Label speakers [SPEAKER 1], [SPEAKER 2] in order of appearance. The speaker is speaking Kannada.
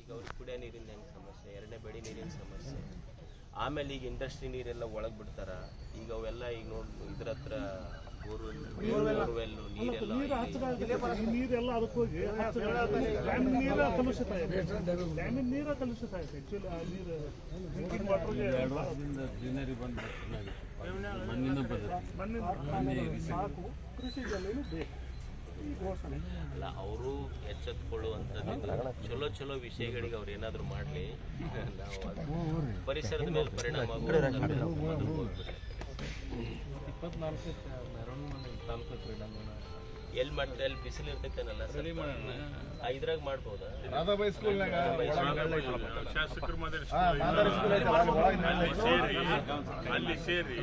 [SPEAKER 1] ಈಗ ಅವ್ರಿಗೆ ಕುಡಿಯೋ ನೀರಿನ ಹೆಂಗೆ ಸಮಸ್ಯೆ, ಎರಡನೇ ಬೆಳೆ ನೀರಿನ ಸಮಸ್ಯೆ, ಆಮೇಲೆ ಈಗ ಇಂಡಸ್ಟ್ರಿ ನೀರೆಲ್ಲ ಒಳಗೆ ಬಿಡ್ತಾರ. ಈಗ ಅವೆಲ್ಲ ಈಗ ನೋಡಿ ಇದ್ರ ಹತ್ರ ಬೋರ್ವೆಲ್ಲು ನೀರೆಲ್ಲ
[SPEAKER 2] ನೀರೆಲ್ಲ ಅದಕ್ಕೆ ಹೋಗಿ ಡ್ಯಾಮಿನ ನೀರ ಕಲುಷಿತ ಇದೆ. ಡ್ಯಾಮಿನ ನೀರ ಕಲುಷಿತ ಆಯ್ತು. ಆಕ್ಚುಲಿ ಆ ನೀರು ಡ್ರಿಂಕಿಂಗ್ ವಾಟರ್ಗೆ ಮಣ್ಣಿನ ಸಾಕು, ಕೃಷಿ ಜಮೀನು ಬೇಕು. ಈ ಘೋಷಣೆ
[SPEAKER 1] ಅಲ್ಲ, ಅವರು ಎಚ್ಚೆತ್ತುಕೊಳ್ಳುವಂಥದ್ದು ಚಲೋ ವಿಷಯಗಳಿಗೆ ಅವ್ರು ಏನಾದರೂ ಮಾಡಲಿ, ನಾವು ಪರಿಸರದ ಮೇಲೆ ಪರಿಣಾಮ ಆಗುವಂಥದ್ದು.
[SPEAKER 3] 24 ತಾಲೂಕು ಕ್ರೀಡಾಂಗಣ
[SPEAKER 1] ಎಲ್ಲಿ ಮಾಡ್ತಾರೆ, ಅಲ್ಲಿ ಬಿಸಿಲು ಇರ್ತೈತೇನಲ್ಲ ಸರ್, ಇದ್ರಾಗ ಮಾಡ್ಬೋದಾ?
[SPEAKER 4] ಶಾಸಕರ ಅಲ್ಲಿ ಸೇರಿ